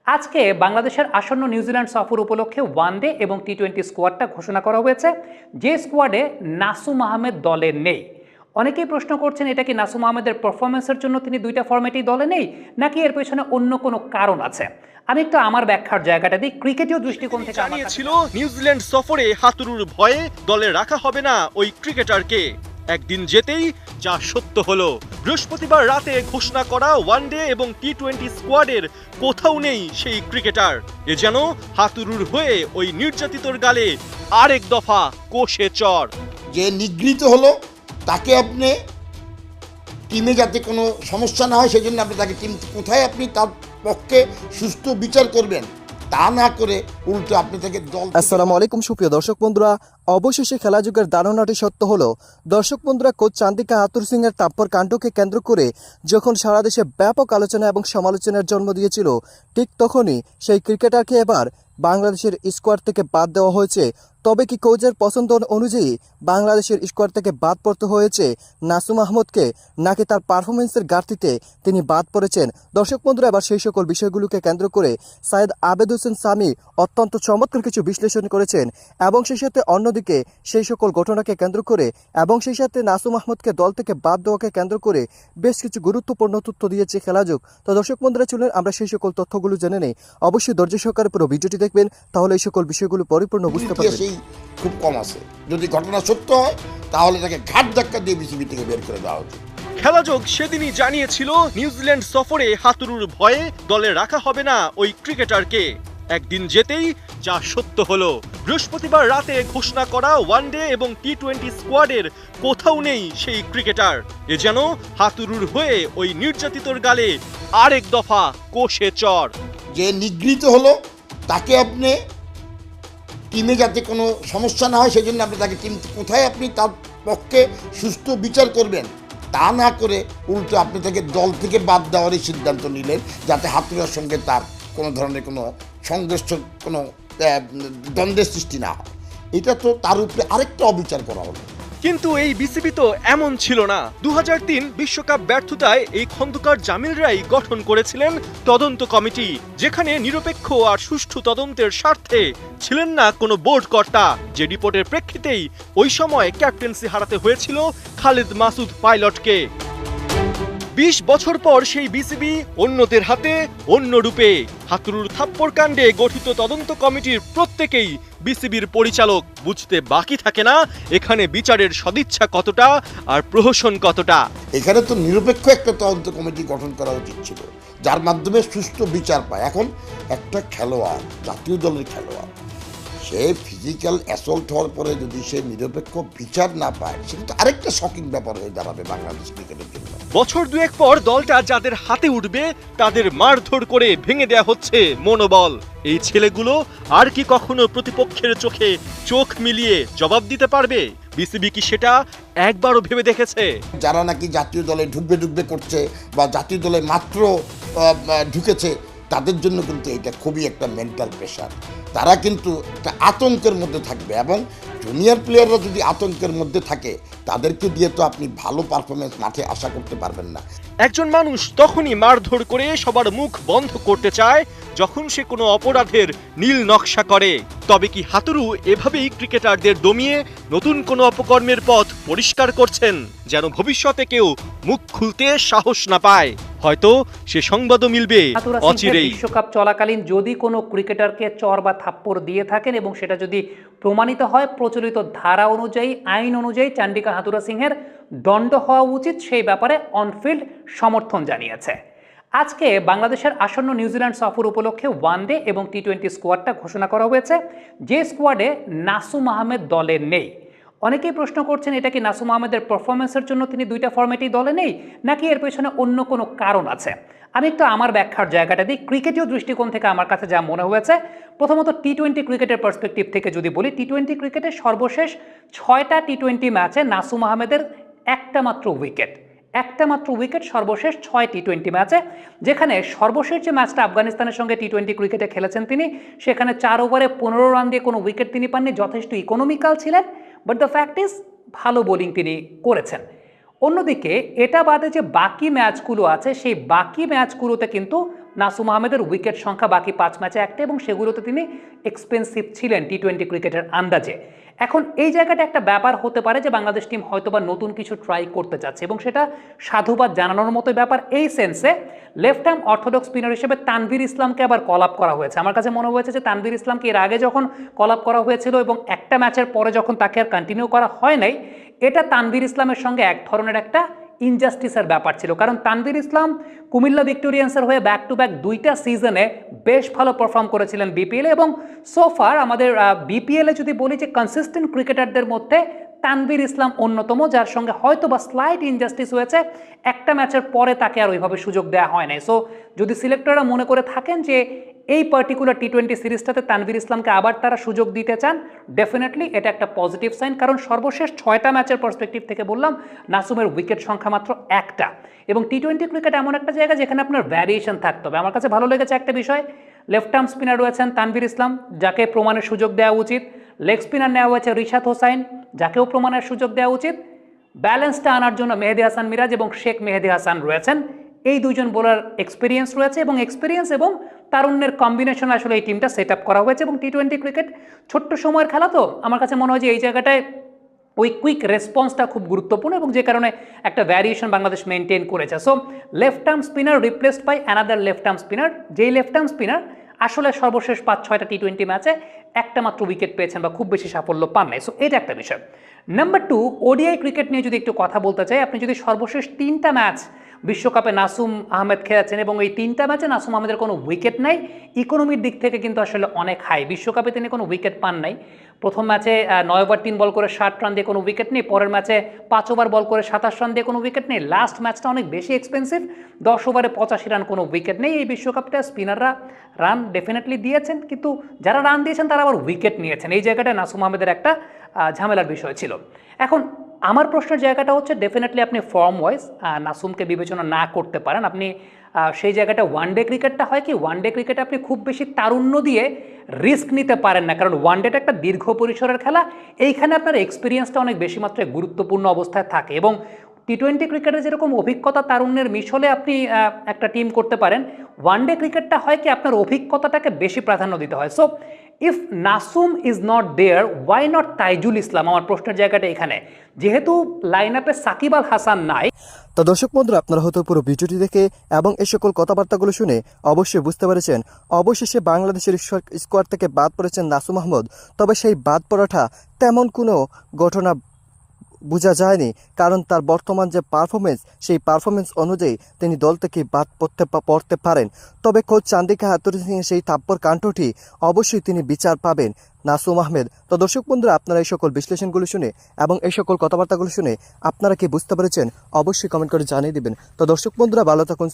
আজকে বাংলাদেশের আসন্ন নিউজিল্যান্ড সফর উপলক্ষে ওয়ানডে এবং টি-20 স্কোয়াডটা ঘোষণা করা হয়েছে, যে স্কোয়াডে নাসুম আহমেদ দলে নেই। অনেকেই প্রশ্ন করছেন, এটা কি নাসুম আহমেদের পারফরমেন্সের জন্য তিনি দুইটা ফরম্যাটেই দলে নেই, নাকি এর পেছনে অন্য কোনো কারণ আছে? আমি একটু আমার ব্যাখ্যার জায়গাটা দিই ক্রিকেটীয় দৃষ্টিকোণ থেকে। জানিয়েছিল নিউজিল্যান্ড সফরে হাতুড়ুর ভয়ে দলে রাখা হবে না ওই ক্রিকেটারকে। একদিন যেতেই যা সত্য হলো। বৃহস্পতিবার রাতে ঘোষণা করা ওয়ানডে এবং টি-20 স্কোয়াডের কোথাও নেই সেই ক্রিকেটার। এ যেন হাতুড়ুর হয়ে ওই নির্যাতিতর গালে আরেক দফা কোষে চড়। যে নিগৃহীত হলো তাকে আপনি টিমে যাতে কোনো সমস্যা না হয় সেই জন্য আপনি তাকে টিম কোথায় আপনি তার পক্ষে সুস্থ বিচার করবেন, তা না করে উল্টো আপনি তাকে দল। আসসালামু আলাইকুম সুপ্রিয় দর্শক বন্ধুরা, অবশেষে খেলা যুগের দারুণাটি সত্য হলো। দর্শক বন্ধুরা, কোচ চান্দিকা হাতুড়ু সিং এর তাৎপর কাণ্ডকে কেন্দ্র করে যখন সারা দেশে ব্যাপক আলোচনা এবং সমালোচনার জন্ম দিয়েছিল, ঠিক তখনই সেই ক্রিকেটারকে এবার বাংলাদেশের স্কোয়াড থেকে বাদ দেওয়া হয়েছে। তবে কি কোচের পছন্দ অনুযায়ী বাংলাদেশের স্কোয়াড থেকে বাদ পড়তে হয়েছে নাসুম আহমদকে, নাকি তার পারফরমেন্সের ঘাটতিতে তিনি বাদ পড়েছেন? দর্শক বন্ধুরা, এবার সেই সকল বিষয়গুলোকে কেন্দ্র করে সাইদ আবেদ হোসেন সামি অত্যন্ত চমৎকার কিছু বিশ্লেষণ করেছেন, এবং সেই সাথে অন্যদিকে সেই সকল ঘটনাকে কেন্দ্র করে এবং সেই সাথে নাসুম আহমদকে দল থেকে বাদ দেওয়াকে কেন্দ্র করে বেশ কিছু গুরুত্বপূর্ণ তথ্য দিয়েছে খেলাযোগ। তো দর্শক বন্ধুরা, চলুন আমরা সেই সকল তথ্যগুলো জেনে নেই। অবশ্যই ধৈর্য সহকারে পুরো ভিডিওটি দেখবেন, তাহলে এই সকল বিষয়গুলো পরিপূর্ণ বুঝতে পারবেন। খুব কম আছে। যদি ঘটনা সত্য হয় তাহলে তাকে ঘাট ধাক্কা দিয়ে বিসিবি থেকে বের করে দেওয়া উচিত। খেলাযোগ সেদিনই জানিয়েছিল নিউজিল্যান্ড সফরে হাতুড়ুর ভয়ে দলে রাখা হবে না ওই ক্রিকেটারকে। একদিন যেতেই যা সত্য হলো। বৃহস্পতিবার রাতে ঘোষণা করা ওয়ানডে এবং টি-20 স্কোয়াডের কোথাও নেই সেই ক্রিকেটার। এ যেন হাতুড়ুর হয়ে ওই নির্যাতিতর গালে আরেক দফা কোষে চড়। যে নিগৃহীত হলো তাকে আপনি টিমে যাতে কোনো সমস্যা না হয় সেই জন্য আপনি তাকে টিম কোথায় আপনি তার পক্ষে সুস্থ বিচার করবেন, তা না করে উল্টো আপনি তাকে দল থেকে বাদ দেওয়ারই সিদ্ধান্ত নিলেন, যাতে হাতুড়ার সঙ্গে তার কোনো ধরনের কোনো সংঘর্ষ, কোনো দ্বন্দ্বের সৃষ্টি না হয়। এটা তো তার উপরে আরেকটা অবিচার করা হলো। কিন্তু এই বিসিবি তো এমন ছিল না। 2003 বিশ্বকাপ ব্যর্থতায় এই খন্দকার জামিল রায় গঠন করেছিলেন তদন্ত কমিটি, যেখানে নিরপেক্ষ আর সুষ্ঠু তদন্তের স্বার্থে ছিলেন না কোনো বোর্ড কর্তা। যে রিপোর্টের প্রেক্ষিতেই ওই সময় ক্যাপ্টেন্সি হারাতে হয়েছিল খালিদ মাসুদ পাইলটকে। 20 বছর পর সেই বিসিবি অন্যদের হাতে, অন্য রূপে। হাতুড়ুর থাপ্পড় কাণ্ডে গঠিত তদন্ত কমিটির প্রত্যেকেই বিসিবির পরিচালক। বুঝতে বাকি থাকে না এখানে বিচারের সদিচ্ছা কতটা আর প্রহসন কতটা। এখানে তো নিরপেক্ষ একটা তদন্ত কমিটি গঠন করা উচিত ছিল, যার মাধ্যমে সুষ্ঠু বিচার পায়। এখন একটা খেলোয়াড়, জাতীয় দলের খেলোয়াড়, সে ফিজিক্যাল অ্যাসল্ট হওয়ার পরে যদি সে নিরপেক্ষ বিচার না পায়, সেটা তো আরেকটা শকিং ব্যাপার হয়ে দাঁড়াবে বাংলাদেশ ক্রিকেটের জন্য। বছর দুয়েক পর দলটা যাদের হাতে উঠবে তাদের মারধর করে ভেঙে দেয়া হচ্ছে মনোবল। এই ছেলেগুলো আর কি কখনো প্রতিপক্ষের চোখে চোখ মিলিয়ে জবাব দিতে পারবে? বিসিবি কি সেটা একবারও ভেবে দেখেছে? যারা নাকি জাতীয় দলে ঢুকবে করছে বা জাতীয় দলে মাত্র ঢুকেছে, তাদের জন্য কিন্তু এটা খুবই একটা মেন্টাল প্রেশার। তারা কিন্তু একটা আতঙ্কের মধ্যে থাকবে, এবং জুনিয়র প্লেয়াররা যদি আতঙ্কের মধ্যে থাকে, তাদেরকে দিয়ে তো আপনি ভালো পারফরমেন্স মাঠে আশা করতে পারবেন না। একজন মানুষ তখনই মারধর করে সবার মুখ বন্ধ করতে চায় যখন সে কোনো অপরাধের নীল নকশা করে। তবে কি হাতুড়ু এভাবেই ক্রিকেটারদের দমিয়ে নতুন কোনো অপকর্মের পথ পরিষ্কার করছেন, যেন ভবিষ্যতে কেউ মুখ খুলতে সাহস না পায়? হয়তো সে সংবাদও মিলবে অচিরেই। বিশ্বকাপ চলাকালীন যদি কোনো ক্রিকেটারকে চর বা থাপ্পড় দিয়ে থাকেন এবং সেটা যদি প্রমাণিত হয়, প্রচলিত ধারা অনুযায়ী, আইন অনুযায়ী চান্ডিকা হাতুড়ু সিংহের দণ্ড হওয়া উচিত, সেই ব্যাপারে অনফিল্ড সমর্থন জানিয়েছে। আজকে বাংলাদেশের আসন্ন নিউজিল্যান্ড সফর উপলক্ষে ওয়ানডে এবং টি-20 স্কোয়াডটা ঘোষণা করা হয়েছে, যে স্কোয়াডে নাসুম আহমেদ দলে নেই। অনেকেই প্রশ্ন করছেন, এটা কি নাসুম আহমেদের পারফরমেন্সের জন্য তিনি দুইটা ফরম্যাটেই দলে নেই, নাকি এর পেছনে অন্য কোনো কারণ আছে? আমি একটু আমার ব্যাখ্যার জায়গাটা দিই ক্রিকেটীয় দৃষ্টিকোণ থেকে আমার কাছে যা মনে হয়েছে। প্রথমত টি-20 ক্রিকেটের পার্সপেক্টিভ থেকে যদি বলি, টি-20 ক্রিকেটের সর্বশেষ 6টা টি-20 ম্যাচে নাসুম আহমেদের একটা মাত্র উইকেট সর্বশেষ 6 টি-20 ম্যাচে, যেখানে সর্বশেষ যে ম্যাচটা আফগানিস্তানের সঙ্গে টি-20 ক্রিকেটে খেলেছেন তিনি, সেখানে 4 ওভারে 15 রান দিয়ে কোনো উইকেট তিনি পাননি, যথেষ্ট ইকোনমিক্যাল ছিলেন, বাট দ্য ফ্যাক্ট ইজ ভালো বোলিং তিনি করেছেন। অন্যদিকে এটা বাদে যে বাকি ম্যাচগুলো আছে সেই বাকি ম্যাচগুলোতে কিন্তু নাসুম আহমেদের উইকেট সংখ্যা বাকি 5 ম্যাচে একটা এবং সেগুলোতে তিনি এক্সপেন্সিভ ছিলেন টি-20 ক্রিকেটের আন্দাজে। এখন এই জায়গাটা একটা ব্যাপার হতে পারে যে বাংলাদেশ টিম হয়তোবা নতুন কিছু ট্রাই করতে চাচ্ছে এবং সেটা সাধুবাদ জানানোর মতো ব্যাপার এই সেন্সে লেফট আর্ম অর্থোডক্স স্পিনার হিসেবে তানভীর ইসলামকে আবার কল আপ করা হয়েছে। আমার কাছে মনে হয়েছে যে তানভীর ইসলামকে এর আগে যখন কল আপ করা হয়েছিল এবং একটা ম্যাচের পরে যখন তাকে আর কন্টিনিউ করা হয় নাই, এটা তানভীর ইসলামের সঙ্গে এক ধরনের একটা ইনজাস্টিসের ব্যাপার ছিল। কারণ তানভীর ইসলাম কুমিল্লা ভিক্টোরিয়ান্সের হয়ে ব্যাক টু ব্যাক 2টা সিজনে বেশ ভালো পারফর্ম করেছিলেন বিপিএলে এবং সোফার আমাদের বিপিএলে যদি বলি যে কনসিস্টেন্ট ক্রিকেটারদের মধ্যে তানভীর ইসলাম অন্যতম, যার সঙ্গে হয়তো বা স্লাইট ইনজাস্টিস হয়েছে, একটা ম্যাচের পরে তাকে আর ওইভাবে সুযোগ দেওয়া হয় নাই। সো যদি সিলেক্টররা মনে করে থাকেন যে এই পার্টিকুলার টি-20 সিরিজটাতে তানভীর ইসলামকে আবার তারা সুযোগ দিতে চান, ডেফিনেটলি এটা একটা পজিটিভ সাইন। কারণ সর্বশেষ 6টা ম্যাচের পার্সপেক্টিভ থেকে বললাম নাসুমের উইকেট সংখ্যা মাত্র একটা এবং টি-20 ক্রিকেট এমন একটা জায়গা যেখানে আপনার ভ্যারিয়েশন থাকতে হবে। আমার কাছে ভালো লেগেছে একটা বিষয়, লেফট আর্ম স্পিনার রয়েছেন তানভীর ইসলাম, যাকে প্রমাণের সুযোগ দেওয়া উচিত। লেগ স্পিনার নেওয়া হয়েছে রিশাদ হোসাইন, যাকেও প্রমাণের সুযোগ দেওয়া উচিত। ব্যালেন্সটা আনার জন্য মেহেদী হাসান মিরাজ এবং শেখ মেহেদী হাসান রয়েছেন। এই দুজন বোলার এক্সপিরিয়েন্স রয়েছে এবং এক্সপিরিয়েন্স এবং তারুণ্যের কম্বিনেশন আসলে এই টিমটা সেট আপ করা হয়েছে এবং টি-20 ক্রিকেট ছোট্ট সময়ের খেলা, তো আমার কাছে মনে হয় যে এই জায়গাটায় ওই কুইক রেসপন্সটা খুব গুরুত্বপূর্ণ এবং যে কারণে একটা ভ্যারিয়েশন বাংলাদেশ মেনটেন করেছে। So left arm spinner replaced by another left arm spinner, যেই লেফট আর্ম স্পিনার আসলে সর্বশেষ 5-6টা টি-20 ম্যাচে একটা মাত্র উইকেট পেয়েছেন বা খুব বেশি সাফল্য পান নাই। সো এটা একটা বিষয়। নাম্বার 2, ওডিআই ক্রিকেট নিয়ে যদি একটু কথা বলতে চাই, আপনি যদি সর্বশেষ 3টা ম্যাচ বিশ্বকাপে নাসুম আহমেদ খেলেছেন এবং এই 3টা ম্যাচে নাসুম আহমেদের কোনো উইকেট নাই, ইকোনমির দিক থেকে কিন্তু আসলে অনেক হাই। বিশ্বকাপে তিনি কোনো উইকেট পান নাই। প্রথম ম্যাচে 9 ওভার 3 বল করে 60 রান দিয়ে কোনো উইকেট নেই, পরের ম্যাচে 5 ওভার বল করে 27 রান দিয়ে কোনো উইকেট নেই, লাস্ট ম্যাচটা অনেক বেশি এক্সপেন্সিভ, 10 ওভারে 85 রান, কোনো উইকেট নেই। এই বিশ্বকাপটা স্পিনাররা রান ডেফিনেটলি দিয়েছেন, কিন্তু যারা রান দিয়েছেন তারা আবার উইকেট নিয়েছেন। এই জায়গাটায় নাসুম আহমেদের একটা ঝামেলার বিষয় ছিল। এখন আমার প্রশ্নের জায়গাটা হচ্ছে ডেফিনেটলি আপনি ফর্ম ওয়াইজ নাসুমকে বিবেচনা না করতে পারেন। আপনি সেই জায়গাটা ওয়ানডে ক্রিকেটটা হয় কি, ওয়ানডে ক্রিকেটে আপনি খুব বেশি তারুণ্য দিয়ে রিস্ক নিতে পারেন না, কারণ ওয়ানডেটা একটা দীর্ঘ পরিসরের খেলা। এইখানে আপনার এক্সপিরিয়েন্সটা অনেক বেশি মাত্রায় গুরুত্বপূর্ণ অবস্থায় থাকে এবং টি-20 ক্রিকেটে যেরকম অভিজ্ঞতা তারুণ্যের মিশলে আপনি একটা টিম করতে পারেন, ওয়ানডে ক্রিকেটটা হয় কি আপনার অভিজ্ঞতাটাকে বেশি প্রাধান্য দিতে হয়। So if Nasum is not there, why not Taijul Islam? আমার প্রশ্নের জায়গাটা এখানে, যেহেতু লাইন আপে সাকিব আল হাসান নাই। তো দর্শক বন্ধুরা, আপনারা হয়তো পুরো ভিডিওটি দেখে এবং এই সকল কথাবার্তাগুলো শুনে অবশ্যই বুঝতে পেরেছেন অবশেষে বাংলাদেশের স্কোয়াড থেকে বাদ পড়েছেন নাসুম আহমেদ। তবে সেই বাদ পড়াটা তেমন কোনো ঘটনা বোঝা যায়নি, কারণ তার বর্তমান যে পারফরমেন্স, সেই পারফরমেন্স অনুযায়ী তিনি দল থেকে বাদ পড়তে পারেন। তবে কোচ চান্দিকা হাতুরু সিংয়ের সেই থাপ্পড় কাণ্ডটি অবশ্যই তিনি বিচার পাবেন নাসুম আহমেদ। তো দর্শক বন্ধুরা, আপনারা এই সকল বিশ্লেষণগুলো শুনে এবং এই সকল কথাবার্তাগুলো শুনে আপনারা কি বুঝতে পেরেছেন অবশ্যই কমেন্ট করে জানিয়ে দেবেন। তো দর্শক বন্ধুরা, ভালো থাকুন।